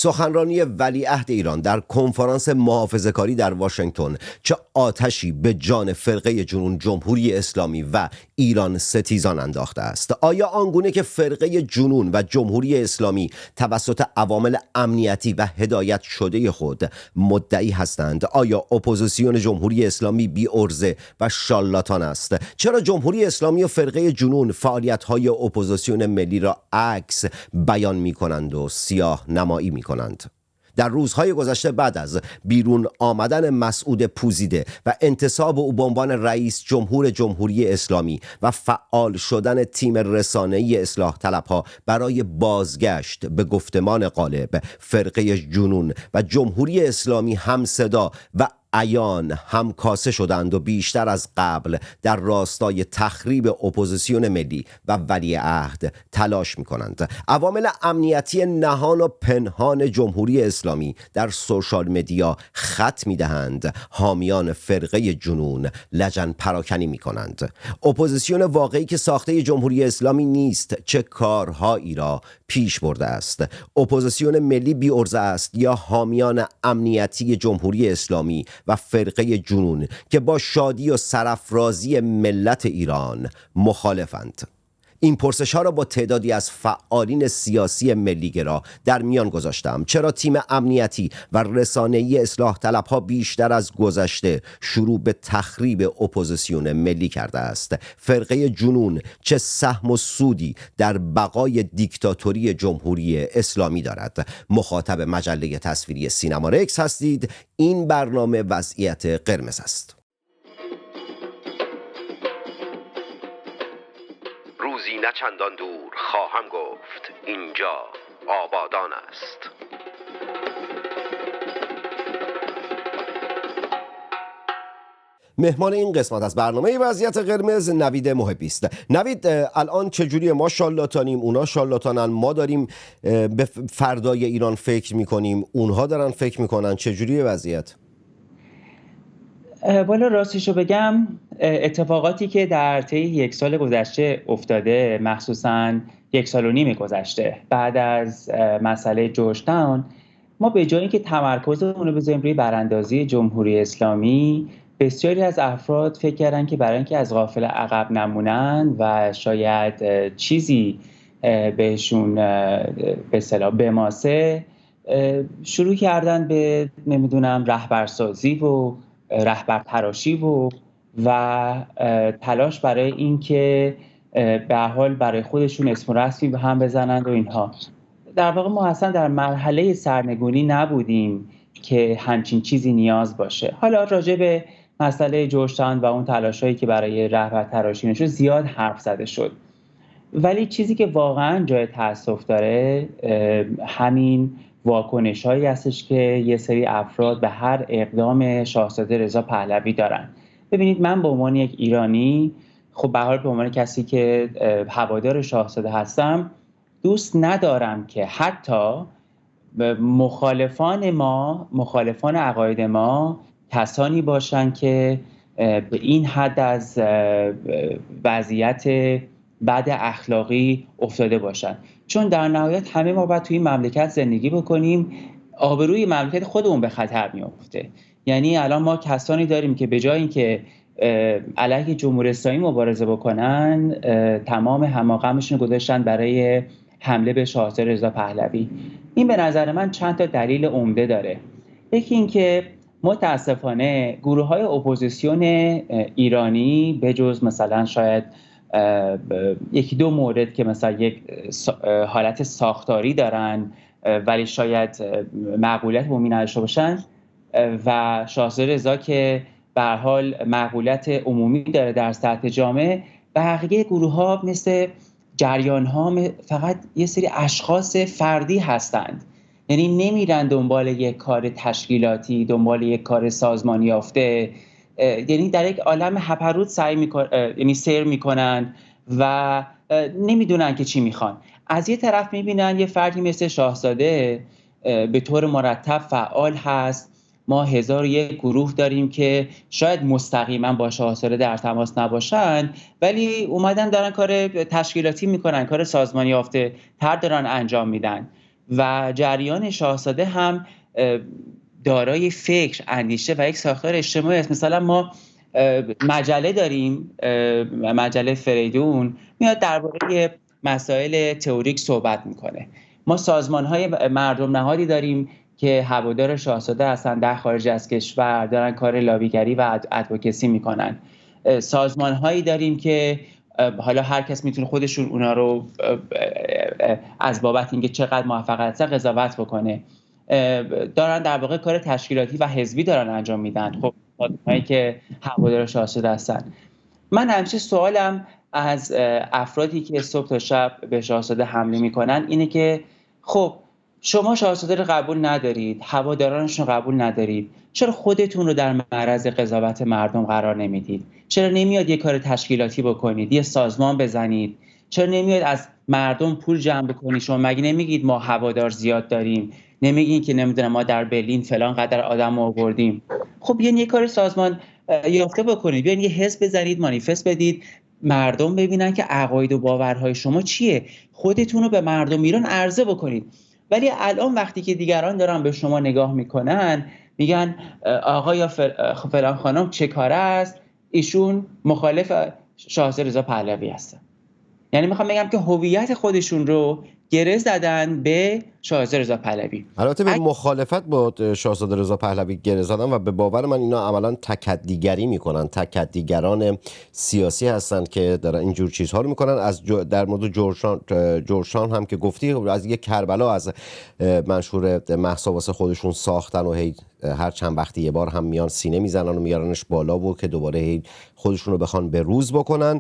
سخنرانی ولیعهد ایران در کنفرانس محافظه‌کاری در واشنگتن چه آتشی به جان فرقه جنون جمهوری اسلامی و ایران ستیزان انداخته است. آیا آنگونه که فرقه جنون و جمهوری اسلامی توسط عوامل امنیتی و هدایت شده خود مدعی هستند، آیا اپوزیسیون جمهوری اسلامی بی عرضه و شالاتان است؟ چرا جمهوری اسلامی و فرقه جنون فعالیت‌های اپوزیسیون ملی را عکس بیان می‌کنند و سیاه نمایی می‌کنند؟ در روزهای گذشته بعد از بیرون آمدن مسعود پوزیده و انتصاب او به عنوان رئیس جمهور جمهوری اسلامی و فعال شدن تیم رسانه‌ای اصلاح طلبها برای بازگشت به گفتمان غالب، فرقه جنون و جمهوری اسلامی هم صدا و عیان همکاسه شدند و بیشتر از قبل در راستای تخریب اپوزیسیون ملی و ولیعهد تلاش می‌کنند. عوامل امنیتی نهان و پنهان جمهوری اسلامی در سوشال مدیا خط می‌دهند، حامیان فرقه جنون لجن پراکنی می‌کنند. اپوزیسیون واقعی که ساخته جمهوری اسلامی نیست چه کارهایی را پیش برده است. اپوزیسیون ملی بی عرضه است یا حامیان امنیتی جمهوری اسلامی و فرقه جنون که با شادی و سرافرازی ملت ایران مخالفند؟ این پرسش ها را با تعدادی از فعالین سیاسی ملیگرا در میان گذاشتم. چرا تیم امنیتی و رسانه‌ای اصلاح طلبها بیشتر از گذشته شروع به تخریب اپوزیسیون ملی کرده است؟ فرقه جنون چه سهم و سودی در بقای دیکتاتوری جمهوری اسلامی دارد؟ مخاطب مجله تصویری سینما رکس هستید. این برنامه وضعیت قرمز است. روزی نه چندان دور خواهم گفت اینجا آبادان است. مهمان این قسمت از برنامه وضعیت قرمز نوید محبی است. نوید، الان چجوریه؟ ما شالاتانیم، اونا شالاتانن، ما داریم به فردای ایران فکر میکنیم، اونها دارن فکر میکنن، چجوریه وضعیت؟ والا راستشو بگم اتفاقاتی که در طی 1 سال گذشته افتاده، مخصوصاً 1.5 سال گذشته بعد از مسئله جورج تاون، ما به جای اینکه تمرکزمون رو بذاریم روی براندازی جمهوری اسلامی، بسیاری از افراد فکر کردن که برای اینکه از قافله عقب نمونن و شاید چیزی بهشون به اصطلاح بماسه، شروع کردن به نمیدونم رهبرسازی و رهبر تراشی و تلاش برای اینکه به هر حال برای خودشون اسم و رسمی به هم بزنند و اینها. در واقع ما اصلا در مرحله سرنگونی نبودیم که همچین چیزی نیاز باشه. حالا راجع به مسئله جورج تاون و اون تلاشایی که برای رهبر تراشی میشه زیاد حرف زده شد، ولی چیزی که واقعا جای تأسف داره همین واکنش‌هایی هستش که یه سری افراد به هر اقدام شاهزاده رضا پهلوی دارن. ببینید، من به عنوان یک ایرانی، خب به هر حال به عنوان کسی که هوادار شاهزاده هستم، دوست ندارم که حتی مخالفان عقاید ما کسانی باشن که به این حد از وضعیت بد اخلاقی افتاده باشن، چون در نهایت همه ما باید توی این مملکت زندگی بکنیم، آبروی مملکت خودمون به خطر میفته. یعنی الان ما کسانی داریم که به جای اینکه علیه جمهوری اسلامی مبارزه بکنن، تمام هماغمشون گذاشتن برای حمله به شاهزاده رضا پهلوی. این به نظر من چند تا دلیل عمده داره. یکی این که متاسفانه گروه‌های اپوزیسیون ایرانی به جز مثلا شاید 1-2 مورد که مثلا یک حالت ساختاری دارن ولی شاید مقبولیت عمومی نداشته باشن، و شاهزاده رضا که به هر حال مقبولیت عمومی داره در سطح جامعه، بقیه گروه‌ها مثل جریان‌ها فقط یه سری اشخاص فردی هستند. یعنی نمیرن دنبال یک کار تشکیلاتی، دنبال یک کار سازمانی یافته، یعنی در یک عالم هپرود سیر میکنن و نمیدونن که چی میخوان. از یه طرف میبینن یه فردی مثل شاهزاده به طور مرتب فعال هست. ما 1001 گروه داریم که شاید مستقیما با شاهزاده در تماس نباشن، ولی اومدن دارن کار تشکیلاتی میکنن، کار سازمانی یافته تر دارن انجام میدن و جریان شاهزاده هم دارای فکر، اندیشه و یک ساختار اجتماعی است. مثلا ما مجله داریم، مجله فریدون میاد درباره مسائل تئوریک صحبت میکنه. ما سازمان‌های مردم نهادی داریم که هوادار شاهزاده هستن، در خارج از کشور دارن کار لابیگری و ادوکسی میکنن. سازمان‌هایی داریم که حالا هر کس میتونه خودشون اونا رو از بابت اینکه چقدر موفق هستن قضاوت بکنه، دارن در واقع کار تشکیلاتی و حزبی دارن انجام میدن. خب هایی که هوادار شاهزاده هستن. من همیشه سوالم از افرادی که صبح تا شب به شاهزاده حمله میکنن اینه که خب شما شاهزاده رو قبول ندارید، هوادارانشون قبول ندارید، چرا خودتون رو در معرض قضاوت مردم قرار نمیدید؟ چرا نمیاد یه کار تشکیلاتی بکنید، یه سازمان بزنید؟ چرا نمیاد از مردم پول جمع بکنید؟ شما مگه نمیگید ما هوادار زیاد داریم؟ نمیگین که نمیدونم ما در برلین فلان قدر آدم آوردیم؟ خب بیاین یه کار سازمان یافته بکنید، بیاین یه حزب بزنید، مانیفست بدید، مردم ببینن که عقاید و باورهای شما چیه، خودتون رو به مردم ایران عرضه بکنید. ولی الان وقتی که دیگران دارن به شما نگاه میکنن میگن آقا یا فلان خانم چه کاره است، ایشون مخالف شاهزاده رضا پهلوی هستن. یعنی میخوام بگم که هویت خودشون رو گره زدن به شاهزاده رضا پهلوی. البته به مخالفت با شاهزاده رضا پهلوی گره زدن و به باور من اینا عملا تکدیگری میکنن، تکدیگران سیاسی هستند که دارن اینجور چیزها رو میکنن. از در مورد جورشان هم که گفتی، از یک کربلا از منشور مهسا واسه خودشون ساختن و هی هر چند وقتی یه بار هم میان سینه میزنن و میارنش بالا و که دوباره هی خودشون رو بخوان به روز بکنن.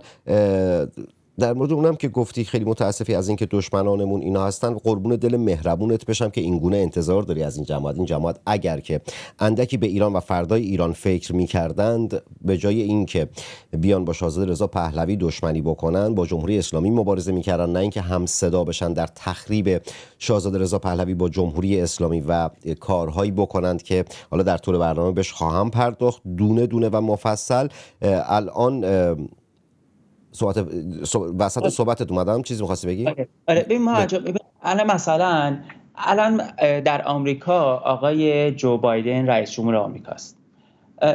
در مورد اونم که گفتی خیلی متاسفی از اینکه دشمنانمون اینا هستن، قربون دل مهربونت بشم که این گونه انتظار داری از این جماعت اگر که اندکی به ایران و فردای ایران فکر می‌کردند، به جای اینکه بیان با شاهزاده رضا پهلوی دشمنی بکنن، با جمهوری اسلامی مبارزه می‌کردن، نه اینکه هم صدا بشن در تخریب شاهزاده رضا پهلوی با جمهوری اسلامی و کارهایی بکنند که حالا در طول برنامه بهش خواهم پرداخت دونه دونه و مفصل. الان وسط صحبتت اومدم، چیزی می‌خواستی بگی؟ آره ببین الان مثلا در آمریکا آقای جو بایدن رئیس جمهور آمریکاست.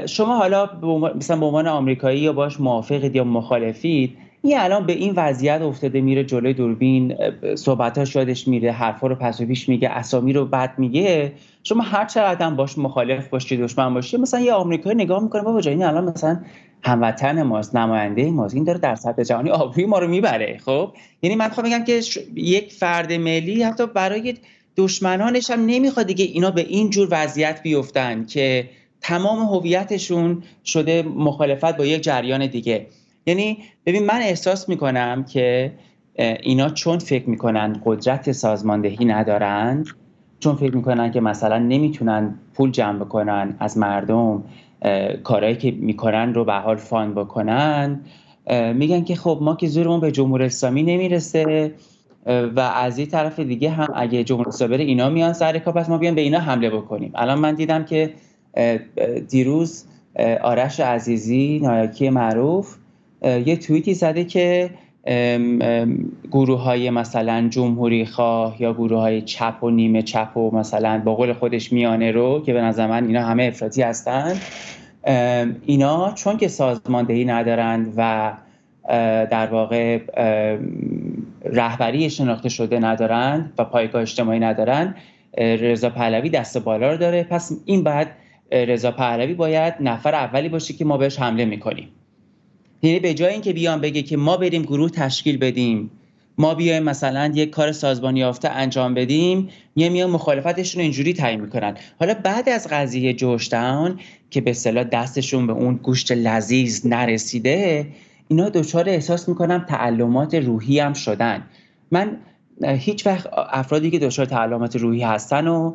شما حالا مثلا به عنوان آمریکایی یا باش موافقید یا مخالفید، این الان به این وضعیت افتاده میره جلوی دوربین، صحبتاش یادش میره، حرفا رو پس و پیش میگه، اسامی رو بد میگه. شما هر چقدر هم باش مخالف باشی، دشمن باشی، مثلا یه آمریکایی نگاه میکنه بابا جان این الان مثلا هموطن ماست، نماینده ماست، این داره در سطح جهانی آبروی ما رو میبره. خب یعنی من میخوام بگم که یک فرد ملی حتی برای دشمنانش هم نمیخواد دیگه اینا به این جور وضعیت بیفتن که تمام هویتشون شده مخالفت با یک جریان دیگه. یعنی ببین من احساس میکنم که اینا چون فکر میکنن قدرت سازماندهی ندارن، چون فکر میکنن که مثلا نمیتونن پول جمع بکنن از مردم، کارهایی که میکنن رو به حال فاند بکنن، میگن که خب ما که زورمون به جمهوری اسلامی نمیرسه و از این طرف دیگه هم اگه جمهوری اسلامی بره اینا میان سر کار، پس ما بیان به اینا حمله بکنیم. الان من دیدم که دیروز آرش عزیزی نایاکی معروف یه توییتی زده که گروه‌های مثلا جمهوری خواه یا گروه‌های چپ و نیمه چپ و مثلا با قول خودش میانه رو که به نظر من اینا همه افراطی هستن، اینا چون که سازماندهی ندارند و در واقع رهبری شناخته شده ندارند و پایگاه اجتماعی ندارند، رضا پهلوی دست بالا رو داره، پس این بعد رضا پهلوی باید نفر اولی باشه که ما بهش حمله میکنیم. یعنی به جای اینکه بیان بگه که ما بریم گروه تشکیل بدیم، ما بیایم مثلا یک کار سازمانی یافته انجام بدیم، میان مخالفتشون رو اینجوری تعیین میکنن. حالا بعد از قضیه جورجتاون که به اصطلاح دستشون به اون گوشت لذیذ نرسیده، اینا دچار احساس میکنم تعلمات روحی هم شدن. من هیچ وقت افرادی که دچار تعلمات روحی هستن و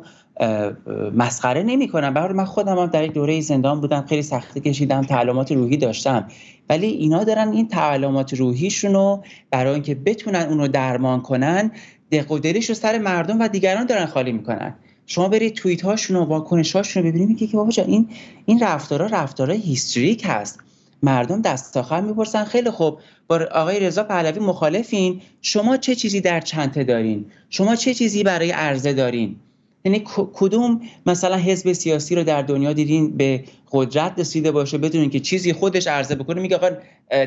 مسخره نمی‌کنم. برای من خودم هم در یک دوره زندان بودم، خیلی سختی کشیدم، تعلمات روحی داشتم، ولی اینا دارن این تعلمات روحیشون رو برای اینکه بتونن اون رو درمان کنن، دق و دلش رو سر مردم و دیگران دارن خالی میکنن. شما برید توییت هاشون و واکنش هاشون رو ببینید که بابا جان این رفتارها هیستریک هست. مردم دست آخر میپرسن خیلی خوب، با آقای رضا پهلوی مخالفین، شما چه چیزی در چنته دارین؟ شما چه چیزی برای عرضه دارین؟ یعنی کدوم مثلا حزب سیاسی رو در دنیا دیدین به قدرت رسیده باشه بدون که چیزی خودش عرضه بکنه میگه آقا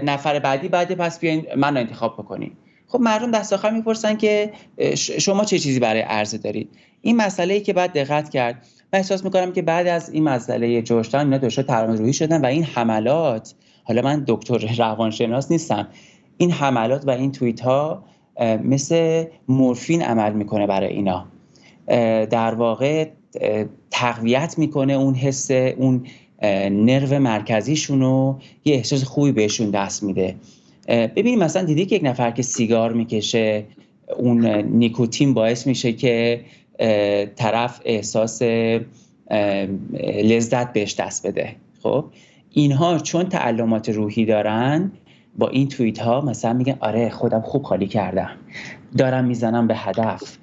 نفر بعدی پس بیاین من انتخاب بکنین؟ خب مردم دست آخر میپرسن که شما چه چیزی برای عرضه دارید. این مسئله‌ای که باید دقت کرد. من احساس میکنم که بعد از این مسئله جورجتاون اینا دچار ترحم روحی شدن و این حملات، حالا من دکتر روانشناس نیستم، این حملات و این توییت ها مثل مورفین عمل میکنه برای اینا، در واقع تقویت میکنه اون حس، اون نرو مرکزیشون رو، یه احساس خوبی بهشون دست میده. ببینید مثلا دیدی که یک نفر که سیگار میکشه اون نیکوتین باعث میشه که طرف احساس لذت بهش دست بده. خب اینها چون تعلمات روحی دارن با این توییت ها مثلا میگن آره خودم خوب خالی کردم، دارم میزنم به هدف،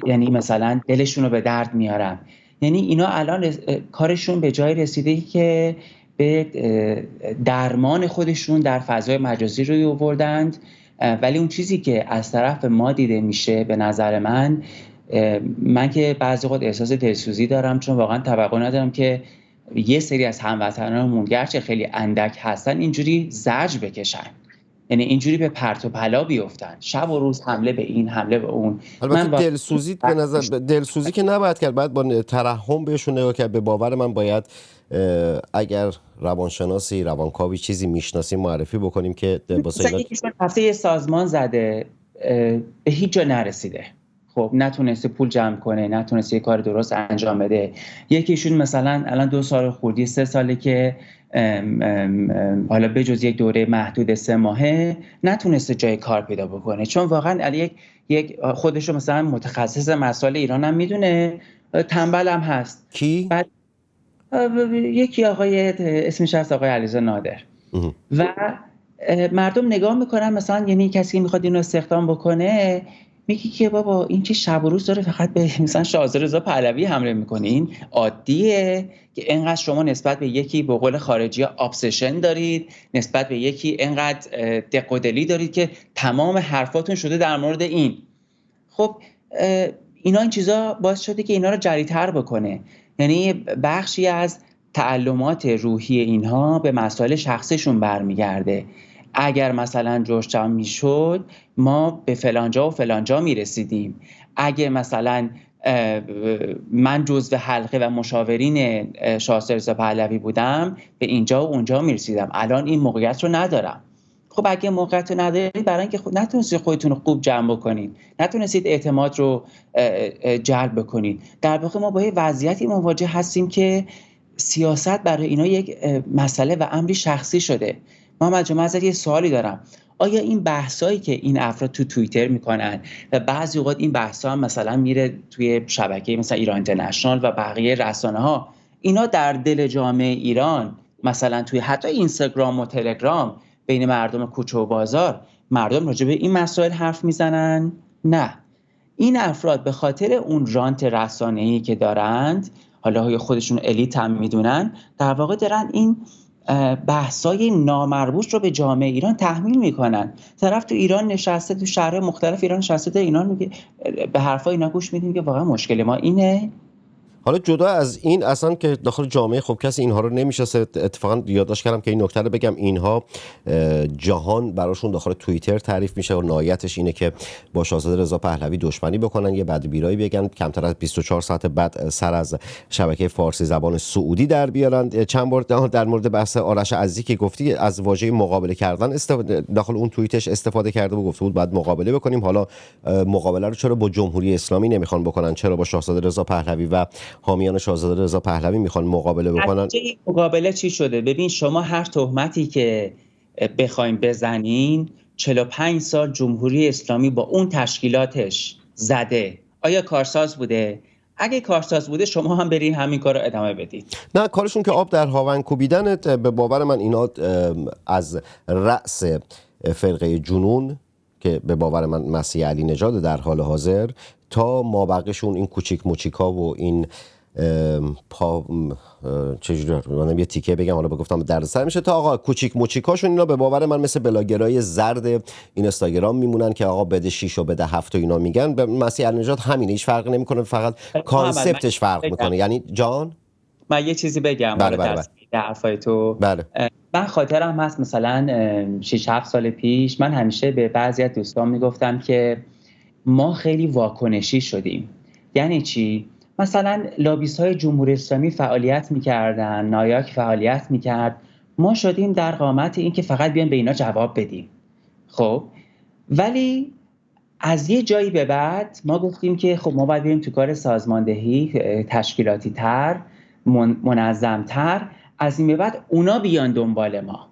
یعنی مثلا دلشون رو به درد میارم. یعنی اینا الان کارشون به جای رسیده که به درمان خودشون در فضای مجازی روی آوردند، ولی اون چیزی که از طرف ما دیده میشه به نظر من که بعضی وقت احساس دلسوزی دارم، چون واقعا توقع ندارم که یه سری از هموطنانمون گرچه خیلی اندک هستن اینجوری زجر بکشن، یعنی اینجوری به پرت و پلا بیفتن، شب و روز حمله به این حمله به اون. البته دلسوزی که نباید کرد، باید با ترحم بهشون نگاه کرد. به باور من باید اگر روانشناسی، روانکاوی چیزی میشناسیم معرفی بکنیم که مثلا هفته یه سازمان زده به هیچ جا نرسیده، خب نتونسته پول جمع کنه، نتونسته یه کار درست انجام بده. یکیشون مثلا الان 2 سال خوردی 3 ساله که حالا بجز یک دوره محدود 3 ماهه نتونسته جای کار پیدا بکنه، چون واقعا یک خودشو مثلا متخصص مسائل ایران هم میدونه، تنبل هم هست. کی؟ بعد یکی آقای اسمش هست آقای علیرضا نادر و مردم نگاه میکنن مثلا، یعنی کسی که میخواد اینو استخدام بکنه میگه که بابا این چه شب و روز داره فقط به مثلا شاهزاده رضا پهلوی حمله میکنه، این عادیه که اینقدر شما نسبت به یکی به قول خارجی‌ها ابسشن دارید، نسبت به یکی اینقدر دق و دلی دارید که تمام حرفاتون شده در مورد این. خب اینا این چیزا باعث شده که اینا رو جری‌تر بکنه، یعنی بخشی از تعلمات روحی اینها به مسائل شخصیشون برمیگرده. اگر مثلا جورجتاون میشد ما به فلانجا و فلانجا میرسیدیم، اگه مثلا من جزو حلقه و مشاورین شاهزاده رضا پهلوی بودم به اینجا و اونجا میرسیدم، الان این موقعیت رو ندارم. خب اگه موقعیت رو ندارید برای اینکه نتونستید خودتون رو خوب جمع بکنید، نتونستید اعتماد رو جلب بکنید، در واقع ما با یه وضعیتی مواجه هستیم که سیاست برای اینا یک مسئله و امری شخصی شده. محمد جان، من یه سوالی دارم، آیا این بحثایی که این افراد تو توییتر میکنن و بعضی اوقات این بحثا هم مثلا میره توی شبکه مثلا ایران اینترنشنال و بقیه رسانه ها، اینا در دل جامعه ایران مثلا توی حتی اینستاگرام و تلگرام بین مردم کوچه و بازار مردم راجع به این مسائل حرف میزنن؟ نه، این افراد به خاطر اون رانت رسانه‌ای که دارند، حالا خودشون الیت هم میدونن، در واقع دارن این بحثای نامربوط رو به جامعه ایران تحمیل میکنن. طرف تو ایران نشسته، تو شهر مختلف ایران نشسته، اینا میگه به حرفای اینا گوش میدیم که واقعا مشکل ما اینه. حالا جدا از این اصلا که داخل جامعه خب کسی اینها رو نمیشناسه، اتفاقا یادداشت کردم که این نکته رو بگم، اینها جهان براشون داخل توییتر تعریف میشه و نهایتش اینه که با شاهزاده رضا پهلوی دشمنی بکنن، یه بدبیرایی بگن، کمتر از 24 ساعت بعد سر از شبکه فارسی زبان سعودی در بیارن. چند بار در مورد بحث آرش عزیزی که گفتی از واژه مقابله کردن داخل اون توییتش استفاده کرده و گفته بود باید مقابله بکنیم. حالا مقابله رو چرا با جمهوری اسلامی نمیخوان بکنن، چرا با شاهزاده رضا پهلوی و حامیان شاهزاده رضا پهلوی میخوان مقابله بکنن؟ مقابله چی شده؟ ببین شما هر تهمتی که بخوایم بزنین 45 سال جمهوری اسلامی با اون تشکیلاتش زده، آیا کارساز بوده؟ اگه کارساز بوده شما هم برین همین کار رو ادامه بدید. نه، کارشون که آب در هاون کوبیدن. به باور من اینا از رأس فرقه جنون که به باور من مسیح علی نژاد در حال حاضر تا مابقیشون این کوچیک موچیکا و این چجوری منم یه تیکه بگم حالا بگفتم دردسر میشه تا آقا کوچیک موچیکاشون اینا به باور من مثل بلاگرای زرد این اینستاگرام میمونن که آقا بده 6 و بده 7 و اینا میگن. به مسیح النژاد همینه، هیچ فرقی نمیکنه، فقط کانسپتش فرق میکنه. یعنی جان من یه چیزی بگم بله. در حرفای تو. بله. من خاطرم هست مثلا 6-7 سال پیش من همیشه به بعضی از دوستان میگفتم که ما خیلی واکنشی شدیم. یعنی چی؟ مثلا لابیست های جمهوری اسلامی فعالیت میکردن، نایاک فعالیت میکرد، ما شدیم در قامت این که فقط بیان به اینا جواب بدیم. خب ولی از یه جایی به بعد ما گفتیم که خب ما باید بریم تو کار سازماندهی تشکیلاتی تر، منظم تر، از این به بعد اونا بیان دنبال ما.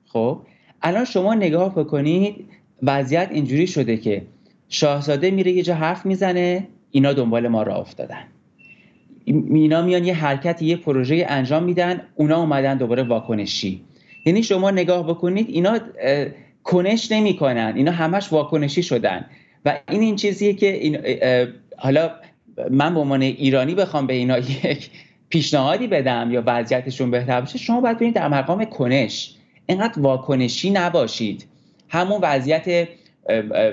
خب الان شما نگاه بکنید وضعیت اینجوری شده که شاهزاده میره یه جا حرف میزنه، اینا دنبال ما راه افتادن، اینا میان یه حرکت، یه پروژه انجام میدن، اونا اومدن دوباره واکنشی. یعنی شما نگاه بکنید اینا کنش نمی کنن، اینا همش واکنشی شدن و این چیزیه که حالا من به عنوان ایرانی بخوام به اینا یک پیشنهادی بدم یا وضعیتشون بهتر بشه، شما باید برید در مقام کنش، اینقدر واکنشی نباشید. همون وضعیت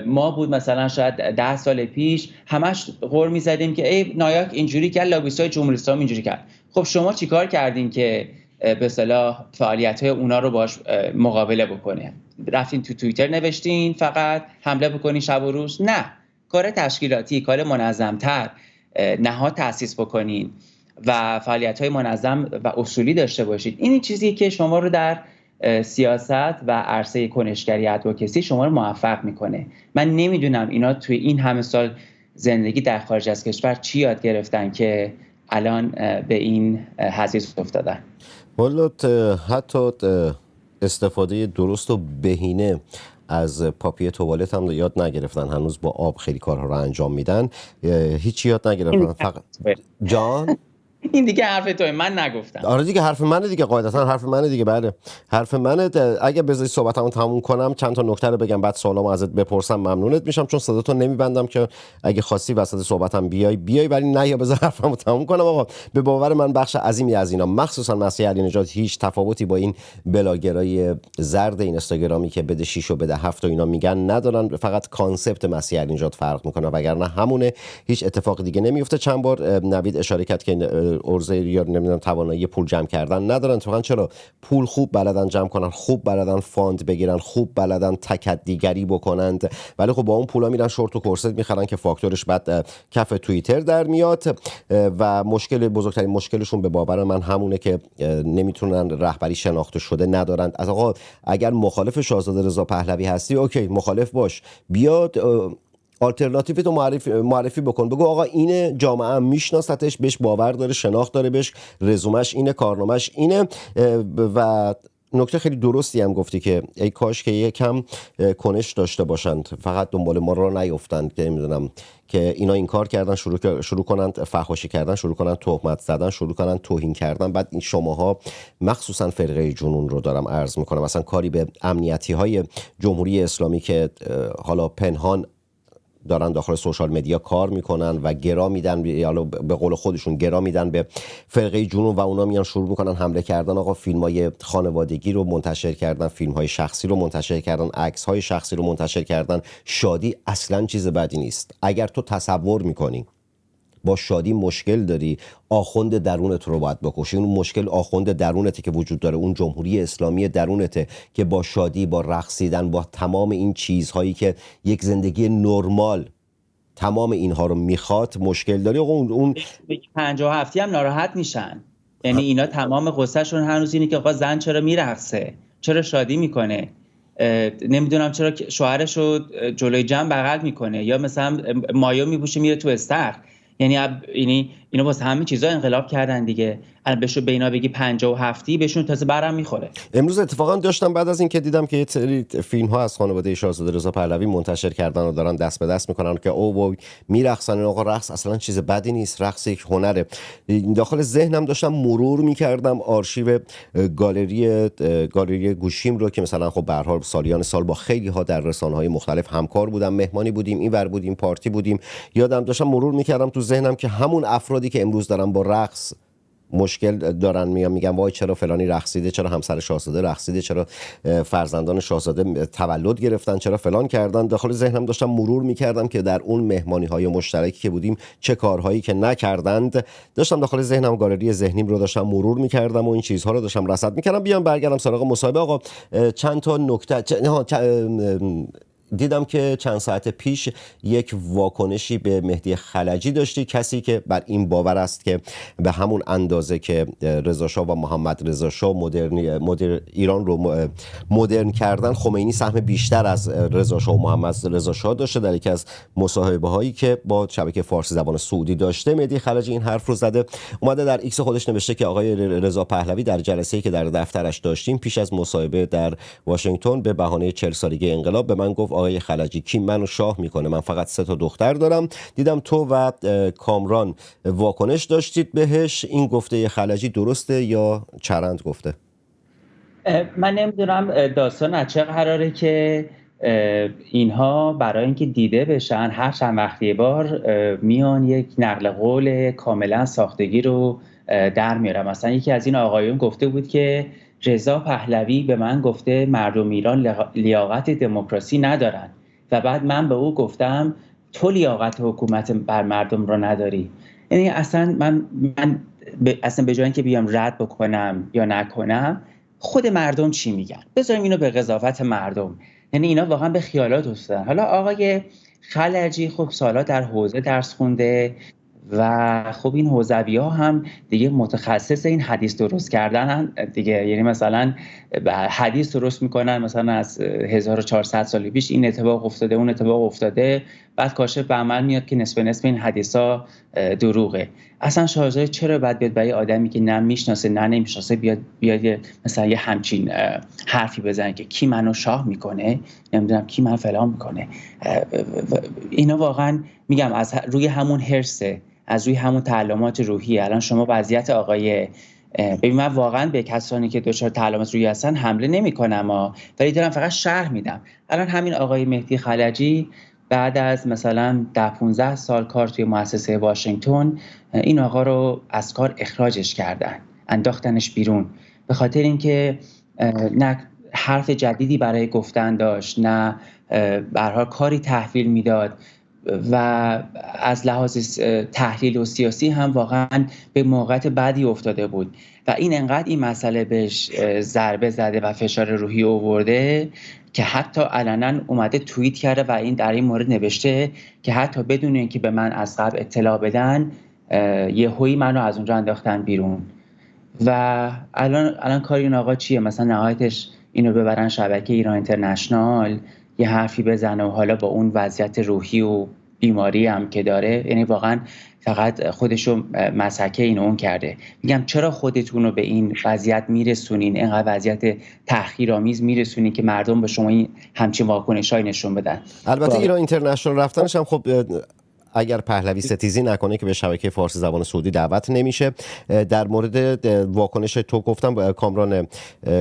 ما بود مثلا شاید 10 سال پیش، همش غر می‌زدیم که ای نایاک اینجوری کرد، لابیستای جمهوری اسلامی اینجوری کرد. خب شما چیکار کردین که به اصطلاح فعالیت‌های اونا رو باش مقابله بکنه؟ رفتین تو توییتر نوشتین فقط حمله بکنین شب و روز؟ نه، کار تشکیلاتی، کار منظم‌تر نهاد تأسیس بکنین و فعالیت‌های منظم و اصولی داشته باشید. این چیزی که شما رو در سیاست و عرصه کنشگری ادوکسی شما رو موفق میکنه. من نمیدونم اینا توی این همه سال زندگی در خارج از کشور چی یاد گرفتن که الان به این حضیض افتادن. والا حتی استفاده درست و بهینه از پاپی توالت هم یاد نگرفتن، هنوز با آب خیلی کارها رو انجام میدن، هیچ یاد نگرفتن. فقط جان این دیگه حرف توی من نگفتم. آره دیگه حرف منه دیگه، قاعدتا حرف منه دیگه. بله حرف منه. اگه بذاری صحبتمو تموم کنم چند تا نکته رو بگم بعد سوالامو ازت بپرسم ممنونت میشم، چون صداتو نمیبندم که اگه خواستی وسط صحبتم بیای، ولی نه یا بذار حرفمو تموم کنم. آقا به باور من بخش عظیمی از اینا، مخصوصا مسیح علی‌نژاد، هیچ تفاوتی با این بلاگرای زرد اینستاگرامی که بده 6 و بده 7 و اینا میگن ندارن، فقط کانسپت مسیح علی‌نژاد فرق میکنه، وگرنه همونه، هیچ اتفاق دیگه نمیفته. چند بار نوید اشاره کرد که ارزه یا نمیدونم توانایی پول جمع کردن ندارن. اتفاقا چرا؟ پول خوب بلدن جمع کنن، خوب بلدن فاند بگیرن، خوب بلدن تکدیگری بکنند، ولی خب با اون پولا میرن شورت و کورست میخرن که فاکتورش بعد کف توییتر در میاد و بزرگترین مشکلشون به باور من همونه که نمیتونن رهبری شناخته شده ندارن. از آقا اگر مخالف شاهزاده رضا پهلوی هستی اوکی مخالف باش، بیاد آلترناتیو تو معرفی بکن، بگو آقا اینه، جامعه هم میشناستش، بهش باور داره، شناخت داره، بهش رزومش اینه، کارنامه‌اش اینه. و نکته خیلی درستی هم گفتی که ای کاش که یکم کنش داشته باشند، فقط دنبال ما را نیفتند که نمیدونم که اینا این کار کردن، شروع کنند فحاشی کردن، شروع کنند تهمت زدن، شروع کنند توهین کردن. بعد این شماها مخصوصا فرقه جنون رو دارم عرض میکنم، مثلا کاری به امنیتی های جمهوری اسلامی که حالا پنهان دارن داخل سوشال مدیا کار میکنن و گرا میدن، یا به قول خودشون گرا میدن به فرقه جنون و اونا میان شروع میکنن حمله کردن. آقا فیلم‌های خانوادگی رو منتشر کردن، فیلم‌های شخصی رو منتشر کردن، عکس‌های شخصی رو منتشر کردن. شادی اصلاً چیز بدی نیست. اگر تو تصور میکنی با شادی مشکل داری، آخوند درونت رو باید بکشی. اون مشکل آخوند درونته که وجود داره، اون جمهوری اسلامی درونته که با شادی، با رقصیدن، با تمام این چیزهایی که یک زندگی نرمال تمام اینها رو میخواد مشکل داری. اون 57 هم ناراحت میشن، یعنی اینا تمام قصهشون هنوز اینه که آقا زن چرا میرقصه، چرا شادی میکنه، نمیدونم چرا شوهرش رو جلوی جمع بغل میکنه، یا مثلا مایو میپوشه میره تو استخر. یعنی اینا واسه همین چیزا انقلاب کردن دیگه. الان به اینا بگی 57 بهشون تازه برام میخوره. امروز اتفاقا داشتم بعد از این که دیدم که یه سری فیلم ها از خانواده شاهزاده رضا پهلوی منتشر کردن و دارن دست به دست میکنن که او وای میرقصن. آقا رقص اصلا چیز بدی نیست، رقص یک هنره. داخل ذهنم داشتم مرور میکردم آرشیو گالری گوشیم رو که مثلا خب به هر حال سالیان سال با خیلی ها در رسانه‌های مختلف همکار بودم، مهمانی بودیم، اینور بودیم، پارتی بودیم. یادم داشتم مرور میکردم تو ذهنم که همون افراد افرادی که امروز دارن با رقص مشکل دارن، میگن وای چرا فلانی رقصیده، چرا همسر شاهزاده رقصیده، چرا فرزندان شاهزاده تولد گرفتن، چرا فلان کردن، داخل ذهنم داشتم مرور میکردم که در اون مهمانی‌های مشترکی که بودیم چه کارهایی که نکردند. داشتم داخل ذهنم گالری ذهنیم رو داشتم مرور میکردم و این چیزها رو داشتم رصد میکردم. بیام برگردم سراغ مصاحبه. آقا چند تا نکته دیدم که چند ساعت پیش یک واکنشی به مهدی خلجی داشتی، کسی که بر این باور است که به همون اندازه که رضا شاه و محمد رضا شاه ایران رو مدرن کردن، خمینی سهم بیشتر از رضا شاه و محمد رضا شاه داشته. در یکی از مصاحبه هایی که با شبکه فارسی زبان سعودی داشته، مهدی خلجی این حرف رو زده. اومده در ایکس خودش نوشته که آقای رضا پهلوی در جلسه‌ای که در دفترش داشتیم پیش از مصاحبه در واشنگتن به بهانه 40 سالگی انقلاب به من گفت آقای خلجی کی منو شاه میکنه، من فقط 3 تا دختر دارم. دیدم تو و کامران واکنش داشتید بهش. این گفته خلجی درسته یا چرند گفته؟ من نمیدونم داستان از چه قراره که اینها برای اینکه دیده بشن هر چند وقت یه بار میان یک نقل قول کاملا ساختگی رو در میارن. مثلا یکی از این آقایون گفته بود که رضا پهلوی به من گفته مردم ایران لیاقت دموکراسی ندارن و بعد من به او گفتم تو لیاقت حکومت بر مردم رو نداری. یعنی اصلا من اصلا به جای اینکه بیام رد بکنم یا نکنم، خود مردم چی میگن بذاریم اینو به قضاوت مردم. یعنی اینا واقعا به خیالات افتادن. حالا آقای خلجی خب سالا در حوزه درس خونده و خب این حوزوی‌ها هم دیگه متخصص این حدیث درست کردن دیگه. یعنی مثلا حدیث درست میکنن، مثلا از 1400 سال پیش این اتفاق افتاده اون اتفاق افتاده، بعد کاشف به عمل میاد که نصف این حدیثا دروغه. اصلا شاهزاده چرا باید بیاد برای آدمی که نه میشناسه نه نمیشناسه بیاد مثلا یه همچین حرفی بزنه که کی منو شاه میکنه، نمیدونم کی من فلان میکنه. اینا واقعا میگم از روی همون حرسه، از روی همون تعلمات روحی. الان شما وضعیت آقای ببین، من واقعا به کسانی که دچار تعلمات روحی هستن حمله نمی‌کنم ولی دارم فقط شرح میدم. الان همین آقای مهدی خلجی بعد از مثلا 10-15 سال کار توی مؤسسه واشنگتن، این آقا رو از کار اخراجش کردن، انداختنش بیرون به خاطر اینکه نه حرف جدیدی برای گفتن داشت، نه به هر حال کاری تحویل میداد و از لحاظ تحلیل و سیاسی هم واقعا به موقعیت بدی افتاده بود و این انقدر این مسئله بهش ضربه زده و فشار روحی آورده که حتی علنا اومده توییت کرده و این در این مورد نوشته که حتی بدون اینکه به من از قبل اطلاع بدن یهویی منو از اونجا انداختن بیرون. و الان کار این آقا چیه؟ مثلا نهایتش اینو ببرن شبکه ایران اینترنشنال یه حرفی بزنه و حالا با اون وضعیت روحی و بیماری هم که داره، یعنی واقعا فقط خودشو مسحکه این اون کرده. میگم چرا خودتون رو به این وضعیت میرسونین، اینقدر وضعیت تحقیرآمیز میرسونین که مردم به شما این همچین واکنشای نشون بدن؟ البته ایران اینترنشنال رفتنش هم خب اگر پهلوی ستیزی نکنه که به شبکه فارسی زبان سعودی دعوت نمیشه. در مورد واکنش تو گفتم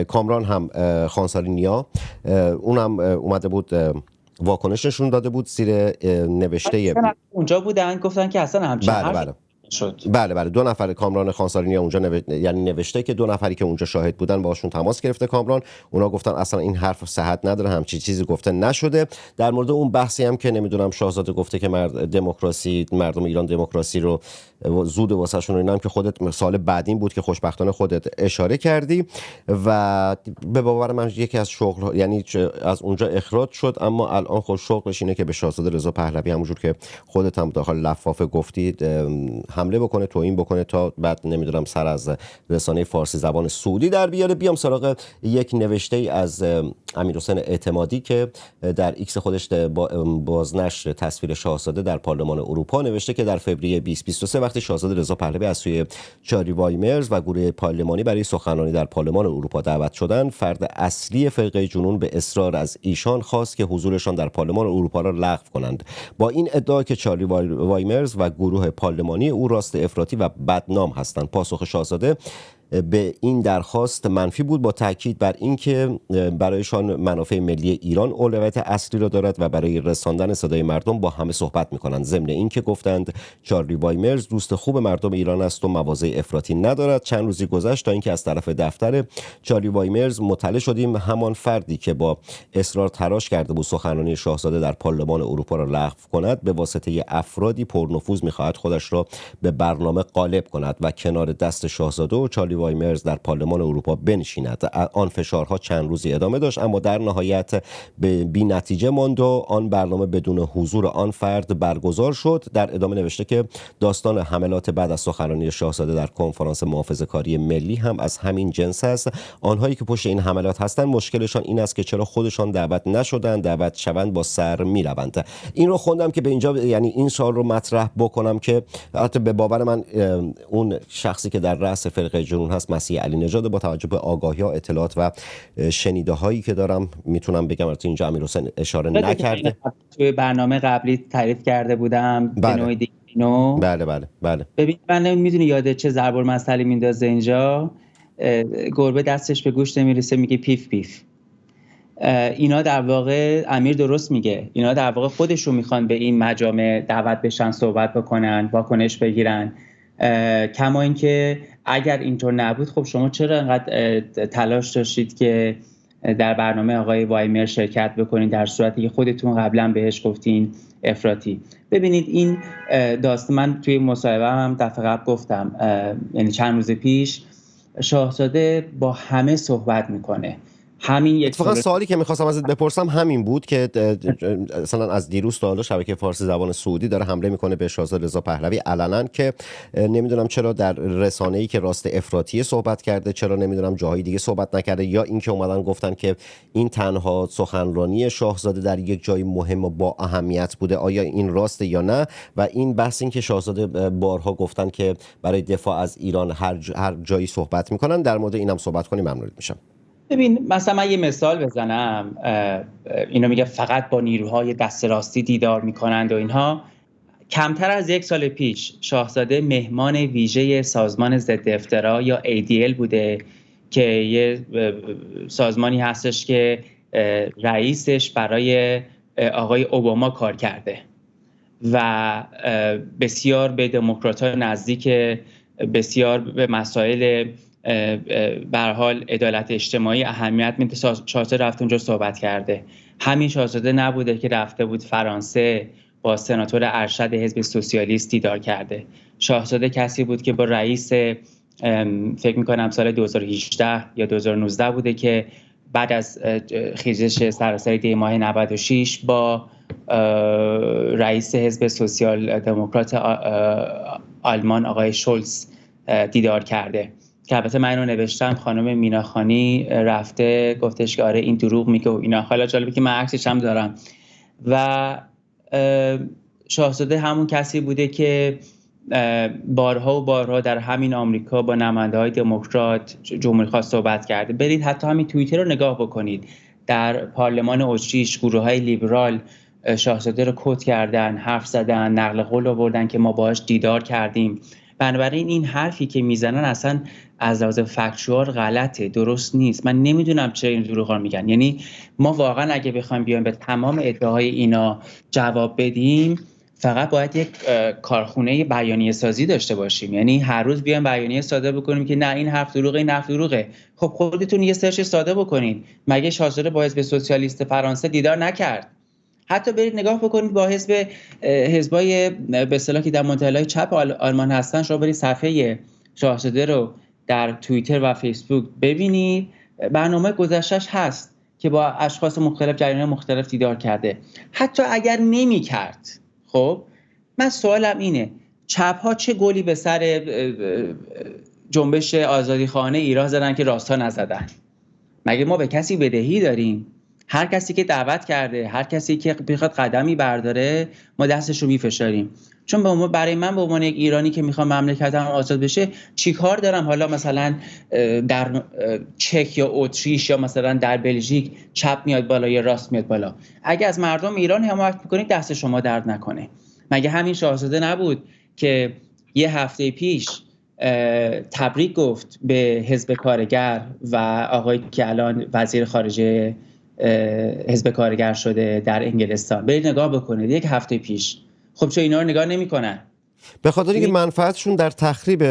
کامران هم خانساری نیا اونم اومده بود واکنش نشون داده بود زیر نوشته اونجا بودن گفتن که اصلا همچین بله 2 نفر کامران خانسارینی اونجا یعنی نوشته که 2 نفری که اونجا شاهد بودن باشون تماس گرفته کامران، اونا گفتن اصلا این حرف صحت نداره، همچین چیزی گفته نشده. در مورد اون بحثی هم که نمیدونم شاهزاده گفته که مردم ایران دموکراسی رو زود واسهشون، اینا هم که خودت سال بعدین بود که خوشبختانه خودت اشاره کردی و به باور من یکی از شغل یعنی از اونجا اخراج شد، اما الان خود شغلش اینه که به شاهزاده رضا پهلوی همونجور که خودت هم داخل لفافه گفتید حمله بکنه، توهین بکنه تا بعد نمیدونم سر از رسانه فارسی زبان سعودی در بیاره. بیام سراغ یک نوشته ای از امیرحسین اعتمادی که در ایکس خودش بازنشر تصویر شاهزاده در پارلمان اروپا نوشته که در فوریه 2023 وقتی شاهزاده رضا پهلوی از سوی چاری وایمرز و گروه پارلمانی برای سخنرانی در پارلمان اروپا دعوت شدند، فرد اصلی فرقه جنون به اصرار از ایشان خواست که حضورشان در پارلمان اروپا را لغو کنند. با این ادعا که چاری وایمرز و گروه پارلمانی او راست افراطی و بدنام هستند. پاسخ شاهزاده به این درخواست منفی بود، با تاکید بر اینکه برایشان منافع ملی ایران اولویت اصلی را دارد و برای رساندن صدای مردم با همه صحبت می‌کنند. ضمن اینکه گفتند چارلی وایمرز دوست خوب مردم ایران است و مواضع افراطی ندارد. چند روزی گذشت تا اینکه از طرف دفتر چارلی وایمرز مطلع شدیم همان فردی که با اصرار تلاش کرده بود سخنرانی شاهزاده در پارلمان اروپا را لغو کند، به واسطه افرادی پرنفوذ می‌خواهد خودش را به برنامه غالب کند و کنار دست شاهزاده و چارلی وایمرز در پارلمان اروپا بنشیند. آن فشارها چند روزی ادامه داشت، اما در نهایت به بی نتیجه ماند و آن برنامه بدون حضور آن فرد برگزار شد. در ادامه نوشته که داستان حملات بعد از سخنرانی شاهزاده در کنفرانس محافظه‌کاری ملی هم از همین جنس است. آنهایی که پشت این حملات هستند مشکلشان این است که چرا خودشان دعوت نشدند، دعوت شوند با سر میروند. این رو خوندم که به اینجا، یعنی این سوال رو مطرح بکنم که البته به باور من اون شخصی که در رأس فرقه جنون هست مسیح علی نژاد، با توجه به آگاهی‌ها، اطلاعات و شنیده هایی که دارم میتونم بگم، البته اینجا امیرحسین اشاره نکرده، توی برنامه قبلی تعریف کرده بودم به نوعی دیگه. بله. ببین من میدونی یاد چه ضرب المثلی میندازه اینجا؟ گربه دستش به گوش نمیرسه میگه پیف پیف. اینا در واقع امیر درست میگه، اینا در واقع خودشون میخوان به این مجامع دعوت بشن، صحبت بکنن، واکنش بگیرن. کما اینکه اگر اینطور نبود خب شما چرا انقدر تلاش داشتید که در برنامه آقای وایمر شرکت بکنید در صورتی که خودتون قبلا بهش گفتین افراطی؟ ببینید این داستان، من توی مصاحبه هم دفعه قبل گفتم، یعنی چند روز پیش شاهزاده با همه صحبت میکنه. همین یک سوالی که میخواستم ازت بپرسم همین بود که مثلا از دیروز تا حالا شبکه فارسی زبان سعودی داره حمله میکنه به شاهزاده رضا پهلوی علنا، که نمیدونم چرا در رسانه‌ای که راست افراطی صحبت کرده، چرا نمیدونم جاهای دیگه صحبت نکرده، یا اینکه اومدن گفتن که این تنها سخنرانی شاهزاده در یک جای مهم و با اهمیت بوده. آیا این راسته یا نه؟ و این بحث این که شاهزاده بارها گفتن که برای دفاع از ایران هر جایی صحبت میکنن، در مورد اینم صحبت کنیم ممنون میشم. ببین مثلا من یه مثال بزنم، اینا میگه فقط با نیروهای دست راستی دیدار میکنند و اینها. کمتر از 1 سال پیش شاهزاده مهمان ویژه سازمان ضد افترا یا ADL بوده که یه سازمانی هستش که رئیسش برای آقای اوباما کار کرده و بسیار به دموکرات‌ها نزدیک، بسیار به مسائل به هر حال عدالت اجتماعی اهمیت میده. شاهزاده رفت اونجا صحبت کرده. همین شاهزاده نبوده که رفته بود فرانسه با سناتور ارشد حزب سوسیالیست دیدار کرده. شاهزاده کسی بود که با رئیس فکر میکنم سال 2018 یا 2019 بوده که بعد از خیزش سراسری دی ماه 96 با رئیس حزب سوسیال دموکرات آلمان آقای شولز دیدار کرده. که البته من اینو نوشتم، خانم میناخانی رفته گفتش که آره این دروغ میگه و اینا. حالا جالبه که من عکسش هم دارم. و شاهزاده همون کسی بوده که بارها و بارها در همین آمریکا با نماینده‌های دموکرات جمهوری‌خواه صحبت کرده. برید حتی همین توییتر رو نگاه بکنید، در پارلمان اتریش گروه‌های لیبرال شاهزاده رو کت کردن، حرف زدن، نقل قول آوردن که ما باهاش دیدار کردیم. بنابراین این حرفی که میزنن اصلا از لحاظ فکتوال غلطه، درست نیست. من نمیدونم چرا این دروغا رو میگن. یعنی ما واقعا اگه بخوایم بیایم به تمام ادعاهای اینا جواب بدیم، فقط باید یک کارخونه بیانیه سازی داشته باشیم. یعنی هر روز بیایم بیانیه ساده بکنیم که نه این حرف دروغه، این حرف دروغه. خب خودتون یه سرچ ساده بکنید. مگه شاهزاده با حزب سوسیالیست فرانسه دیدار نکرد؟ حتی برید نگاه بکنید با حزبای به اصطلاح که در منتهی چپ آلمان هستن. شما برید صفحه شاهزاده رو در توییتر و فیسبوک ببینید، برنامه گذشته‌اش هست که با اشخاص مختلف، جریان مختلف دیدار کرده. حتی اگر نمی‌کرد، خب من سوالم اینه چپ ها چه گلی به سر جنبش آزادیخواهانه ایران زدن که راستا نزدن؟ مگه ما به کسی بدهی داریم؟ هر کسی که دعوت کرده، هر کسی که بخواد قدمی برداره، ما دستش رو میفشاریم. چون برای من به عنوان یک ایرانی که میخوام مملکتم آزاد بشه، چی کار دارم حالا مثلا در چک یا اتریش یا مثلا در بلژیک چپ میاد بالا یا راست میاد بالا؟ اگه از مردم ایران حمایت میکنید دست شما درد نکنه. مگه همین شاهزاده نبود که یه هفته پیش تبریک گفت به حزب کارگر و آقایی که الان وزیر خارجه حزب کارگر شده در انگلستان، برید نگاه بکنید 1 هفته پیش. خب چون اینا رو نگاه نمی‌کنن؟ به خاطر اینکه منفعتشون در تخریب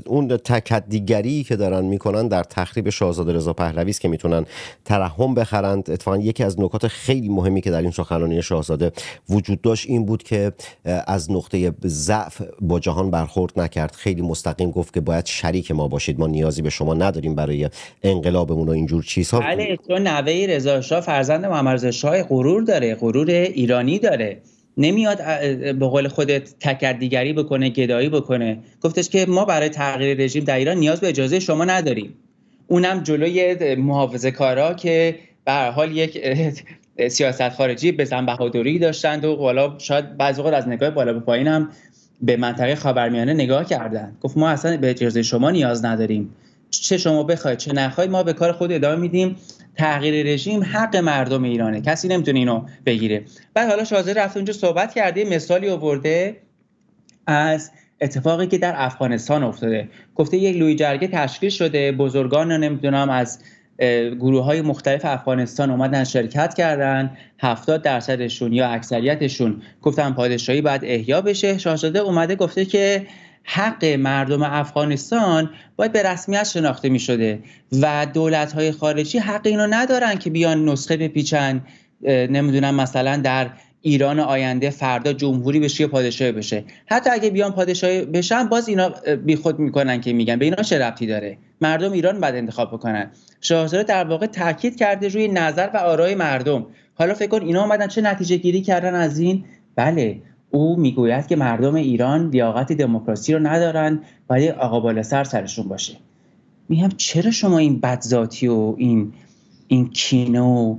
اون تکدیگری که دارن میکنن در تخریب شاهزاده رضا پهلوی است که میتونن ترحم بخرند. اتفاقا یکی از نکات خیلی مهمی که در این سخنرانی شاهزاده وجود داشت این بود که از نقطه ضعف با جهان برخورد نکرد، خیلی مستقیم گفت که باید شریک ما باشید، ما نیازی به شما نداریم برای انقلابمون و اینجور چیزها. بله، چون نوه رضا شاه فرزند محمد رضا شاه غرور داره، غرور ایرانی داره، نمیاد به قول خودت تکدیگری بکنه، گدایی بکنه. گفتش که ما برای تغییر رژیم در ایران نیاز به اجازه شما نداریم. اونم جلوی محافظه‌کارا که به هر حال یک سیاست خارجی بزن بهادری داشتند و والا شاید بعضی وقت از نگاه بالا به پایین هم به منطقه خاورمیانه نگاه کردن. گفت ما اصلا به اجازه شما نیاز نداریم، چه شما بخواید چه نخواید ما به کار خود ادامه میدیم. تغییر رژیم حق مردم ایرانه، کسی نمیتونه اینو بگیره. بعد حالا شاهزاده رفته اونجا صحبت کرده، مثالی آورده از اتفاقی که در افغانستان افتاده. گفته یک لوی جرگه تشکیل شده، بزرگان نمیدونم از گروه‌های مختلف افغانستان اومدن شرکت کردن، 70% یا اکثریتشون گفتن پادشاهی باید احیا بشه. شاهزاده اومده گفته که حق مردم افغانستان باید به رسمیت شناخته می شده و دولت‌های خارجی حق اینو ندارن که بیان نسخه بپیچن، نمیدونم مثلا در ایران آینده فردا جمهوری بشه یا پادشاهی بشه. حتی اگه بیان پادشاهی بشن باز اینا بیخود میکنن که میگن به اینا چه ربطی داره، مردم ایران باید انتخاب بکنن. شاهزاده در واقع تاکید کرده روی نظر و آرای مردم. حالا فکر کن اینا اومدن چه نتیجه گیری کردن از این؟ بله، او میگوید که مردم ایران لیاقت دموکراسی رو ندارن، باید آقا بالا سرشون باشه. میگم چرا شما این بدذاتی و این کینه و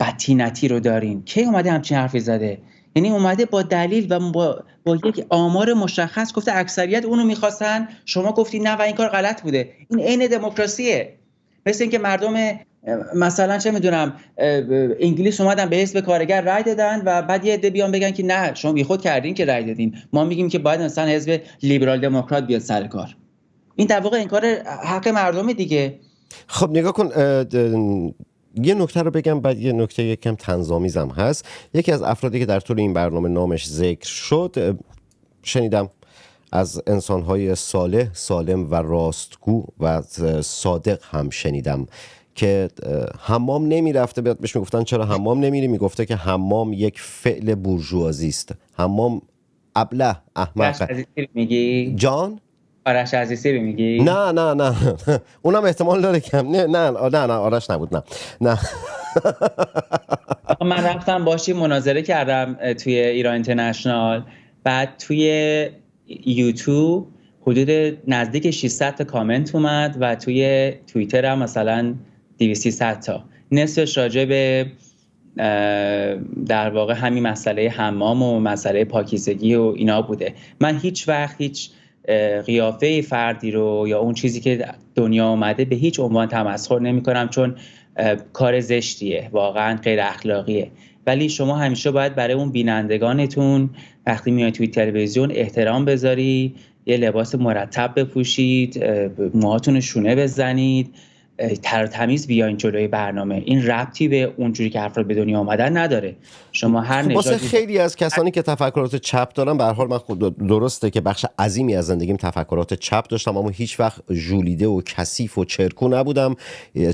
بدتینتی رو دارین؟ کی اومده همچین حرفی زده؟ یعنی اومده با دلیل و با یک آمار مشخص گفته اکثریت اونو میخواستن، شما گفتی نه و این کار غلط بوده. این عین دموکراسیه. مثل اینکه مردم مثلا چه میدونم انگلیس اومدن به حزب کارگر رای دادن و بعد یه عده بیان بگن که نه شما بیخود کردین که رای دادین، ما میگیم که باید مثلا حزب لیبرال دموکرات بیاد سر کار. این در واقع انکار حق مردم دیگه. خب نگاه کن، یه نکته رو بگم بعد یه نکته یکم طنزآمیزم هست. یکی از افرادی که در طول این برنامه نامش ذکر شد شنیدم از انسان‌های صالح، سالم و راستگو و صادق هم شنیدم که حمام نمی رفته، بهش میگفتن چرا حمام نمیری، میگفته که حمام یک فعل بورژوازی است. حمام ابله احمق. میگی جان؟ آرش عزیزی میگی؟ نه اونم احتمال داره کم. نه آرش نبود. نه من رفتم باشی مناظره کردم توی ایران اینترنشنال، بعد توی یوتیوب حدود نزدیک 600 تا کامنت اومد و توی توییتر هم مثلا 200 تا، نصفش راجع به در واقع همین مسئله حمام و مسئله پاکیزگی و اینا بوده. من هیچ وقت هیچ قیافه فردی رو یا اون چیزی که دنیا اومده به هیچ عنوان تمسخر نمی کنم، چون کار زشتیه، واقعا غیر اخلاقیه. ولی شما همیشه باید برای اون بینندگانتون وقتی میایید توی تلویزیون احترام بذاری، یه لباس مرتب بپوشید، موهاتون رو شونه بزنید، تر تمیز بیاین جلوی برنامه. این ربطی به اونجوری که افراد به دنیا اومدن نداره. شما هر واسه خیلی از کسانی که تفکرات چپ دارن، به هر حال من خود درسته که بخش عظیمی از زندگیم تفکرات چپ داشتم، اما هیچ وقت ژولیده و کثیف و چرکو نبودم.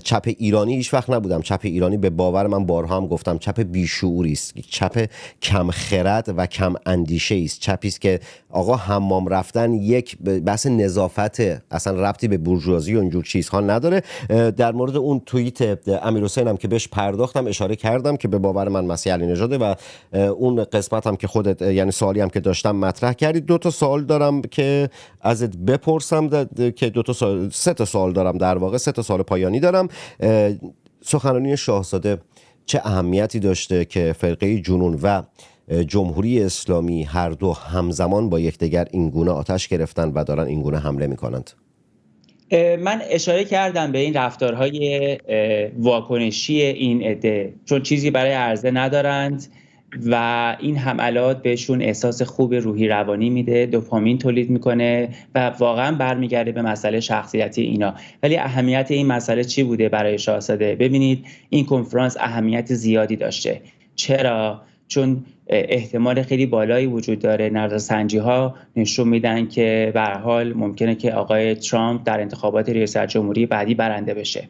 چپ ایرانی هیچ وقت نبودم. چپ ایرانی به باور من بارها هم گفتم چپ بیشعوری است، چپ کم خرد و کم اندیشه است، چپی است که آقا حمام رفتن یک بحث نظافت، اصلا ربطی به بورژوازی و اینجور چیزها نداره. در مورد اون توییت امیرحسین هم که بهش پرداختم اشاره کردم که به باور من مسیح علی نژاده و اون قسمت هم که خودت یعنی سوالی هم که داشتم مطرح کردی. 2 تا سوال دارم که ازت بپرسم که 3 تا سوال دارم، در واقع 3 تا سوال پایانی دارم. سخنرانی شاهزاده چه اهمیتی داشته که فرقه جنون و جمهوری اسلامی هر دو همزمان با یکدیگر اینگونه آتش گرفتن و دارن اینگونه حمله میکنند؟ من اشاره کردم به این رفتارهای واکنشی این عده، چون چیزی برای عرضه ندارند و این حملات بهشون احساس خوب روحی روانی میده، دوپامین تولید میکنه و واقعا برمیگرده به مسئله شخصیتی اینا. ولی اهمیت این مسئله چی بوده برای شاهزاده؟ ببینید این کنفرانس اهمیت زیادی داشته. چرا؟ چون احتمال خیلی بالایی وجود داره، نظرسنجی ها نشون میدن که به هر حال ممکنه که آقای ترامپ در انتخابات ریاست جمهوری بعدی برنده بشه.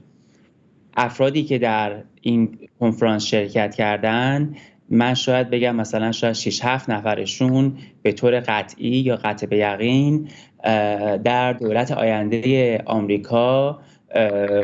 افرادی که در این کنفرانس شرکت کردن، من شاید بگم مثلا شاید 6-7 نفرشون به طور قطعی یا قطع به یقین در دولت آینده آمریکا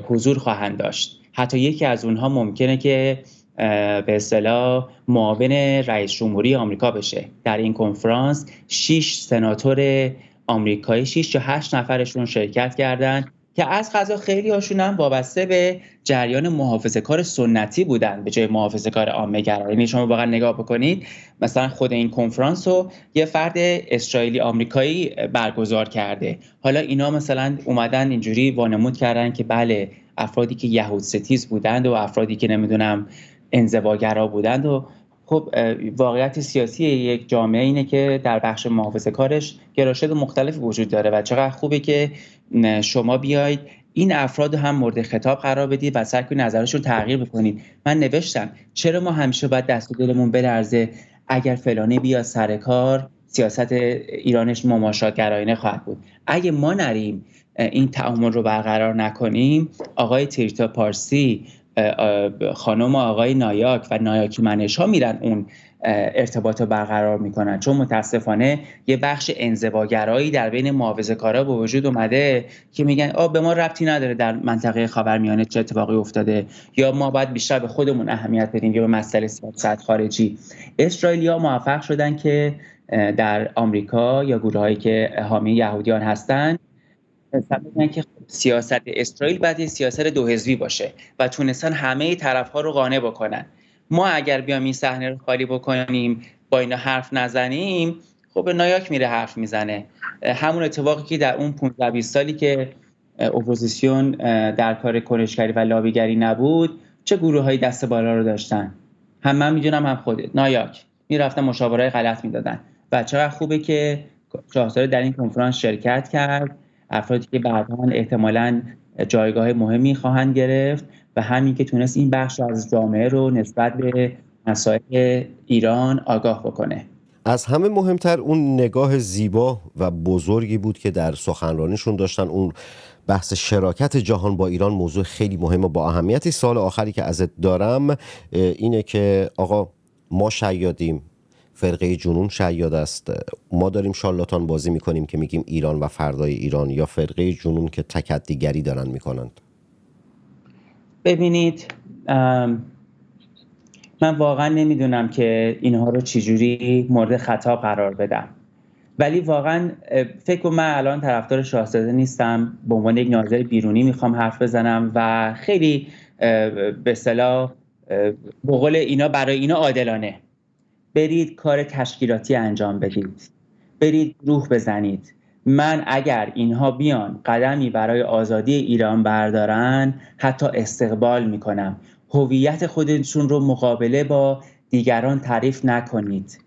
حضور خواهند داشت. حتی یکی از اونها ممکنه که به اصطلاح معاون رئیس جمهوری آمریکا بشه. در این کنفرانس 6 سناتور آمریکایی 6 یا 8 نفرشون شرکت کردن که از قضا خیلی هاشون هم وابسته به جریان محافظه‌کار سنتی بودن به جای محافظه‌کار عامه‌گرا. یعنی شما واقعا نگاه بکنید مثلا خود این کنفرانس رو یه فرد اسرائیلی آمریکایی برگزار کرده. حالا اینا مثلا اومدن اینجوری وانمود کردن که بله افرادی که یهود ستیز بودند و افرادی که نمیدونم انزواگرا بودند و خب واقعیت سیاسی یک جامعه اینه که در بخش محافظه‌کارش گرایشات مختلف وجود داره و چقدر خوبه که شما بیاید این افراد هم مورد خطاب قرار بدید و سعی کنید نظرشون تغییر بکنید. من نوشتم چرا ما همیشه باید دست و دلمون بلرزه اگر فلانی بیا سر کار، سیاست ایرانش مماشات‌گرایانه خواهد بود. اگه ما نریم این تعامل رو برقرار نکنیم، آقای تریتا پارسی، خانم آقای نایاک و نایاکی منش ها میرن اون ارتباط رو برقرار میکنن، چون متاسفانه یه بخش انزواگرایی در بین محافظه‌کارا به وجود اومده که میگن به ما ربطی نداره در منطقه خاورمیانه چه اتفاقی افتاده، یا ما باید بیشتر به خودمون اهمیت بدیم یا به مسئله سیاست خارجی. اسرائیلی‌ها موفق شدن که در آمریکا یا گروهایی که حامی یهودیان هستن میگن که سیاست اسرائیل باید سیاست دو حزبی باشه و تونستن همه طرف‌ها رو قانع بکنن. ما اگر بیام این صحنه رو خالی بکنیم با اینا حرف نزنیم، خب نایاک میره حرف میزنه. همون اتفاقی که در اون 15-20 سالی که اپوزیسیون در کار کنشگری و لابیگری نبود چه گروه‌هایی دست بالا رو داشتن. هم من میدونم هم خودت، نایاک میرفتن مشاورهای غلط میدادن و چقدر خوبه که شاهزاده در این کنفرانس شرکت کرد. افرادی که بعداً احتمالاً جایگاه مهمی خواهند گرفت و همین که تونست این بخش از جامعه رو نسبت به مسائل ایران آگاه بکنه. از همه مهمتر اون نگاه زیبا و بزرگی بود که در سخنرانیشون داشتن. اون بحث شراکت جهان با ایران موضوع خیلی مهم و با اهمیتی. سوال آخری که ازت دارم اینه که آقا ما شیادیم، فرقه جنون شیاد است، ما داریم شارلاتان بازی میکنیم که میگیم ایران و فردای ایران، یا فرقه جنون که تکدیگری دارن میکنند؟ ببینید من واقعا نمیدونم که اینها رو چجوری مورد خطاب قرار بدم، ولی واقعا فکر کنم من الان طرفدار شاهزاده نیستم. به عنوان یک ناظر بیرونی میخوام حرف بزنم و خیلی به اصطلاح به قول اینا برای اینا عادلانه برید کار تشکیلاتی انجام بدید، برید روح بزنید. من اگر اینها بیان قدمی برای آزادی ایران بردارن حتی استقبال میکنم. هویت خودتون رو مقابله با دیگران تعریف نکنید،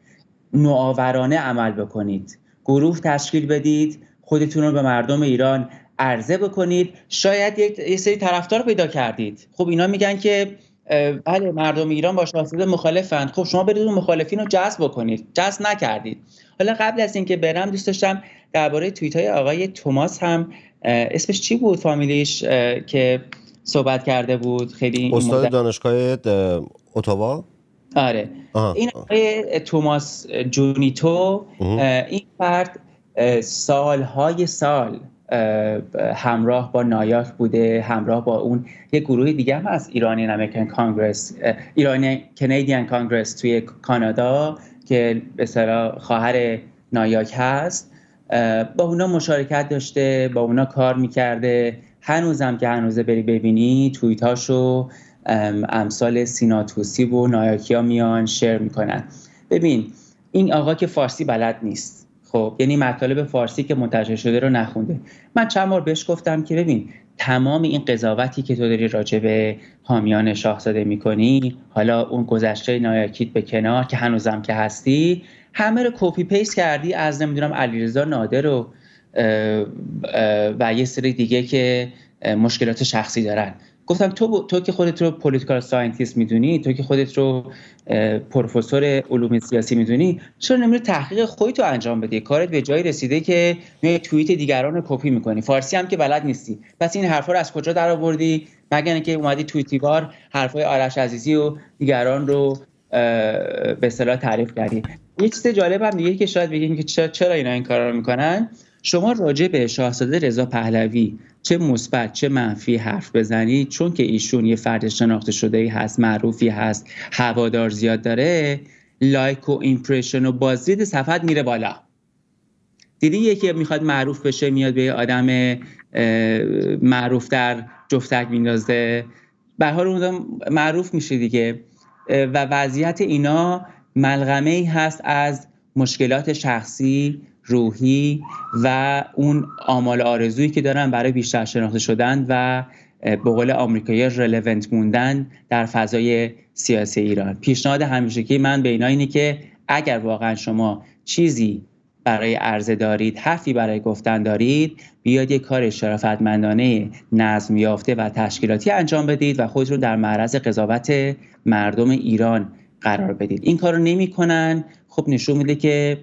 نوآورانه عمل بکنید، گروه تشکیل بدید، خودتون رو به مردم ایران عرضه بکنید. شاید یک سری طرفدار پیدا کردید، خب اینا میگن که بله مردم ایران با شاهزاده مخالفند، خب شما برید اون مخالفین رو جذب بکنید، جذب نکردید. حالا قبل از اینکه برم دوست داشتم درباره توییت‌های آقای توماس هم، اسمش چی بود فامیلیش، که صحبت کرده بود خیلی استاد دانشگاه اتاوا. آره این آقای توماس جونیتو، این فرد سالهای سال همراه با نایاک بوده، همراه با اون یک گروه دیگه هم از ایرانی امریکن کانگرس، ایرانی کانادین کانگرس توی کانادا که به اصطلاح خواهر نایاک هست، با اونا مشارکت داشته، با اونا کار میکرده. هنوزم که هنوزه بری ببینی توییتاشو امثال سینا توسی و نایاکیا میان شیر میکنن. ببین این آقا که فارسی بلد نیست، خب یعنی مطالب فارسی که منتشر شده رو نخونده. من چند بار بهش گفتم که ببین تمام این قضاوتی که تو داری راجع به حامیان شاهزاده میکنی، حالا اون گذشته نایاکیت به کنار که هنوزم که هستی، همه رو کپی پیست کردی از نمیدونم علیرضا نادر و یه سری دیگه که مشکلات شخصی دارن. گفتم تو که خودت رو پولیتیکال ساینتیست میدونی، تو که خودت رو پروفسور علوم سیاسی میدونی، چرا نمیری تحقیق خودت رو انجام بدی؟ کارت به جایی رسیده که میای توییت دیگران رو کپی میکنی، فارسی هم که بلد نیستی. پس این حرفا رو از کجا در آوردی؟ مگر اینکه اومدی توییتیوار حرفای آرش عزیزی و دیگران رو به اصطلاح تعریف کردی. یه چیز جالب هم دیگه که شاید بگیم که چرا اینا این کارا رو میکنن، شما راجع به شاهزاده رضا پهلوی چه مثبت چه منفی حرف بزنید، چون که ایشون یه فرد شناخته شده‌ای هست، معروفی هست، هوادار زیاد داره، لایک و ایمپرشن و بازدید صفحت میره بالا. دیدی یکی میخواد معروف بشه میاد به آدم معروف در جفتک میندازه، به هر حال اون معروف میشه دیگه. و وضعیت اینا ملغمه‌ای هست از مشکلات شخصی، روحی و اون آمال آرزویی که دارن برای بیشتر شناخته شدن و به قول آمریکایی رلوونت موندن در فضای سیاسی ایران. پیشنهاد همیشگی من به اینا اینه که اگر واقعا شما چیزی برای عرضه دارید، حرفی برای گفتن دارید، بیاید یک کار شرافتمندانه نظم یافته و تشکیلاتی انجام بدید و خود رو در معرض قضاوت مردم ایران قرار بدید. این کارو نمی‌کنن، خب نشون میده که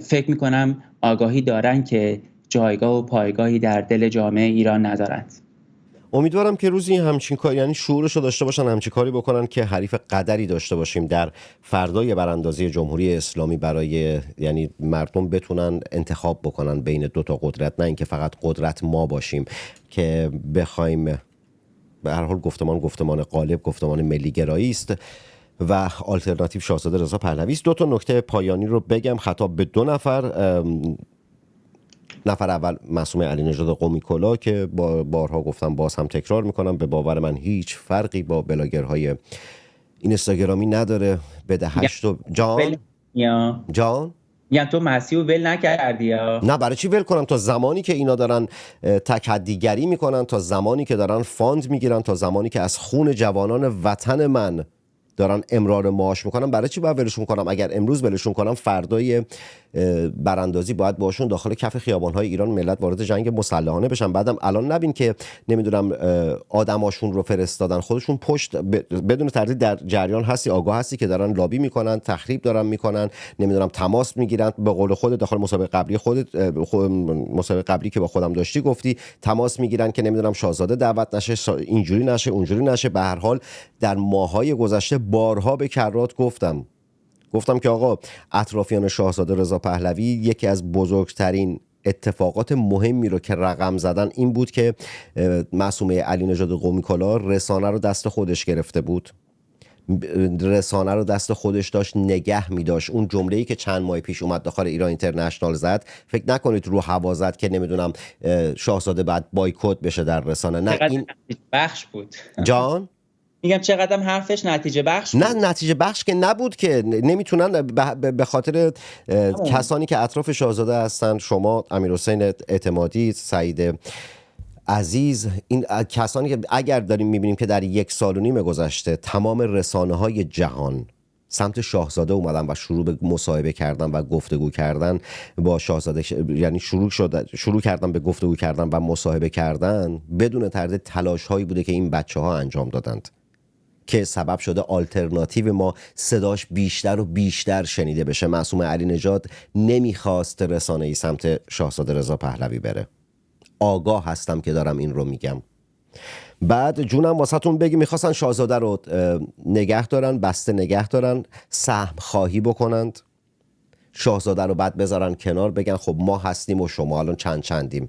فکر میکنم آگاهی دارن که جایگاه و پایگاهی در دل جامعه ایران ندارند. امیدوارم که روزی همچین کار، یعنی شعورش رو داشته باشن، همچین کاری بکنن که حریف قدری داشته باشیم در فردای براندازی جمهوری اسلامی برای، یعنی مردم بتونن انتخاب بکنن بین دو تا قدرت، نه اینکه فقط قدرت ما باشیم که بخوایم. به هر حال گفتمان غالب، گفتمان ملی گرایی است و آلترناتیو شاهزاده رضا پهلوی است. دو تا نکته پایانی رو بگم خطاب به دو نفر. نفر اول معصومه علی نژاد قمی کلاه که بارها گفتم، باز هم تکرار میکنم، به باور من هیچ فرقی با بلاگرهای اینستاگرامی نداره. بده 8 جان یعنی تو مسیح رو ول نکردی یا؟ نه، برای چی ول کنم؟ تا زمانی که اینا دارن تکدیگری میکنن، تا زمانی که دارن فاند میگیرن، تا زمانی که از خون جوانان وطن من دارن امرار معاش میکنن، برای چی باید ولشون کنم؟ اگر امروز ولشون کنم، فردای براندازی باید باشون داخل کف خیابان‌های ایران ملت وارد جنگ مسلحانه بشن. بعدم الان نبین که نمیدونم آدماشون رو فرستادن، خودشون پشت بدون تردید در جریان هستی، آگاه هستی که دارن لابی میکنن، تخریب دارن میکنن، نمیدونم تماس میگیرن. به قول خودت داخل مسابقه قبلی که با خودم داشتی گفتی تماس میگیرن که نمیدونم شاهزاده دعوت نشه، اینجوری نشه، اونجوری نشه. به هر حال در ماهای گذشته بارها به کرات گفتم که آقا، اطرافیان شاهزاده رضا پهلوی یکی از بزرگترین اتفاقات مهمی رو که رقم زدن این بود که معصومه علی نژاد قمی کلاه رسانه رو دست خودش گرفته بود، رسانه رو دست خودش داشت نگه می داشت. اون جمله‌ای که چند ماه پیش اومد داخل ایران اینترنشنال زد، فکر نکنید رو هوا زد که نمیدونم شاهزاده بعد بایکوت بشه در رسانه. نه، این بخش بود. جان میگم چقدر حرفش نتیجه بخش بود. نه، نتیجه بخش که نبود، که نمیتونن به خاطر کسانی که اطراف شاهزاده هستن، شما امیرحسین اعتمادی، سعید عزیز، این کسانی که اگر داریم میبینیم که در 1.5 سال گذشته تمام رسانه‌های جهان سمت شاهزاده اومدن و شروع به مصاحبه کردن و گفتگو کردن با شاهزاده، یعنی شروع کردن به گفتگو کردن و مصاحبه کردن، بدون تردید تلاش‌هایی بوده که این بچه‌ها انجام دادند که سبب شده آلترناتیو ما صداش بیشتر و بیشتر شنیده بشه. معصومه علی نژاد نمیخواست رسانه‌ای سمت شاهزاده رضا پهلوی بره. آگاه هستم که دارم این رو میگم. بعد جونم واسهتون بگی، میخواستن شاهزاده رو نگه دارن، بسته نگه دارن، سهم خواهی بکنند، شاهزاده رو بعد بذارن کنار، بگن خب ما هستیم و شما الان چندیم.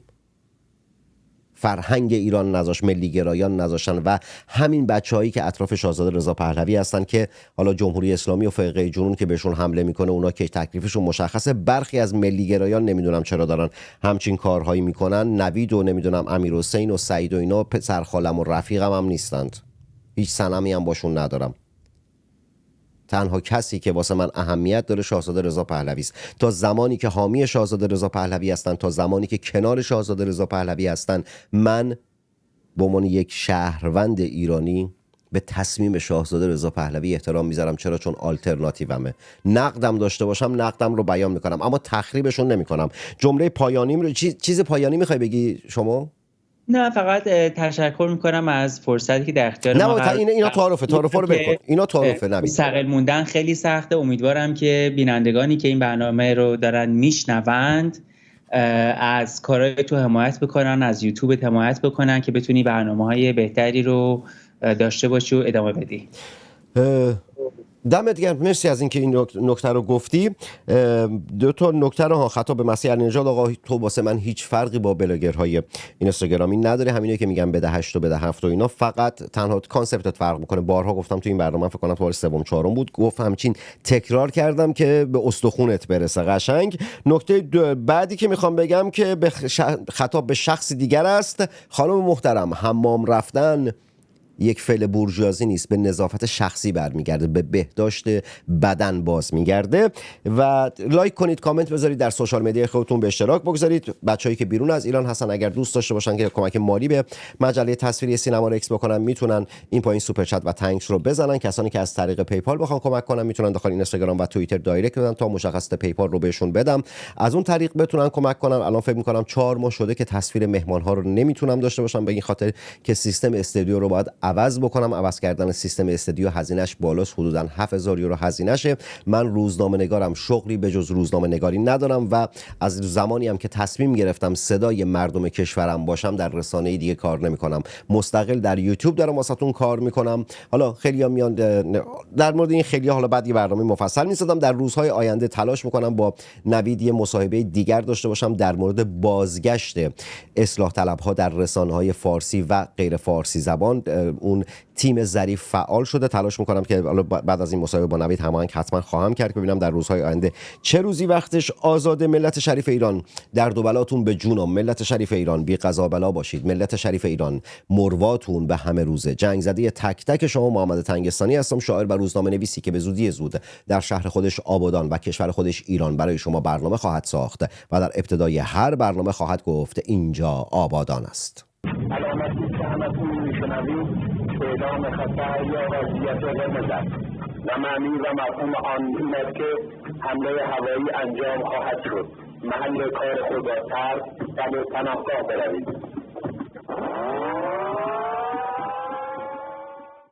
فرهنگ ایران نذاش، ملی گرایان نذاشتن و همین بچه‌هایی که اطراف شاهزاده رضا پهلوی هستن که حالا جمهوری اسلامی و فرقه جنون که بهشون حمله میکنه، اونا که تکلیفشون مشخصه. برخی از ملی گرایان نمیدونم چرا دارن همچین کارهایی میکنن. نوید و نمیدونم امیرحسین و سعید و اینا پسر خالم و رفیقم هم نیستند، هیچ صنمی هم باشون ندارم. تنها کسی که واسه من اهمیت داره شاهزاده رضا پهلوی است. تا زمانی که حامی شاهزاده رضا پهلوی هستن، تا زمانی که کنار شاهزاده رضا پهلوی هستن، من به عنوان یک شهروند ایرانی به تصمیم شاهزاده رضا پهلوی احترام میذارم. چرا؟ چون آلترناتیومه. نقدم داشته باشم نقدم رو بیان میکنم، اما تخریبشون نمیکنم. جمله پایانیم رو چیز پایانی میخوای بگی شما؟ نه، فقط تشکر میکنم از فرصتی که در اختیار ما قرار دادید. اینا تعارف رو بکن. اینا تعارفه نبید. مستقل موندن خیلی سخته. امیدوارم که بینندگانی که این برنامه رو دارن میشنوند از کارهای تو حمایت بکنن، از یوتیوب حمایت بکنن که بتونی برنامه‌های بهتری رو داشته باشی و ادامه بدی. دمت گرم، مرسی از اینکه این نکته رو گفتی. دو تا نکته رو خطاب به مسیح علی‌نژاد. آقا تو واسه من هیچ فرقی با بلاگرهای اینستاگرامی نداره، همینه که میگم بده 8 و بده 7 و اینا، فقط تنها کانسپتت فرق میکنه. بارها گفتم تو این برنامه، فکر کنم تو بار سوم چهارم بود، گفتم همچین تکرار کردم که به استخونت برسه قشنگ. نکته بعدی که میخوام بگم که خطاب به شخص دیگر است. خانم محترم، حمام رفتن یک فعل بورژوازی نیست، به نظافت شخصی برمیگرده، به بهداشت بدن باز میگرده. و لایک کنید، کامنت بذارید، در سوشال مدیا خودتون به اشتراک بگذارید. بچه‌ای که بیرون از ایران هستن اگر دوست داشته باشن که کمک مالی به مجله تصویری سینما رکس بکنن، میتونن این پایین سوپر چت و تانکس رو بزنن. کسانی که از طریق پیپال بخوان کمک کنن میتونن داخل اینستاگرام و توییتر دایرکت بدن تا مشخصات پیپال رو بهشون بدم، از اون طریق بتونن کمک کنن. الان فکر می‌کنم 4 ماه شده که تصویر مهمان‌ها رو نمیتونم داشته باشم، به این خاطر که سیستم استودیو رو باید عوض بکنم. عوض کردن سیستم استودیو هزینه‌اش بالاست، حدوداً 7000 یورو هزینه‌شه. من روزنامه‌نگارم، شغلی به جز روزنامه‌نگاری ندارم و از زمانی هم که تصمیم گرفتم صدای مردم کشورم باشم در رسانه‌ای دیگه کار نمی‌کنم، مستقل در یوتیوب دارم واسهتون کار می‌کنم. حالا خیلی‌ها میان در مورد این خیلی‌ها حالا بعد یه برنامه مفصل می‌سازم. در روزهای آینده تلاش می‌کنم با نوید یه مصاحبه دیگر داشته باشم در مورد بازگشت اصلاح طلب‌ها در رسانه‌های فارسی و غیر فارسی زبان. اون تیم ظریف فعال شده، تلاش میکنم که بعد از این مصاحبه با نوید هماهنگ حتما خواهم کرد که ببینم در روزهای آینده چه روزی وقتش آزاده. ملت شریف ایران، در دو بلاتون به جونم. ملت شریف ایران، بی قضا بلا باشید. ملت شریف ایران، مرواتون به همه روزه. جنگ زده تک تک شما. محمد تنگستانی هستم، شاعر و روزنامه نویسی که به زودی زود در شهر خودش آبادان و کشور خودش ایران برای شما برنامه خواهد ساخت و در ابتدای هر برنامه خواهد گفت اینجا آبادان است. علامتی که همتون میشنوید اعلام خطر یا وضعیت قرمز است و معنی و مفهوم آن این است که حمله هوایی انجام خواهد شد. محل کار خود را ترک و به پناهگاه بروید.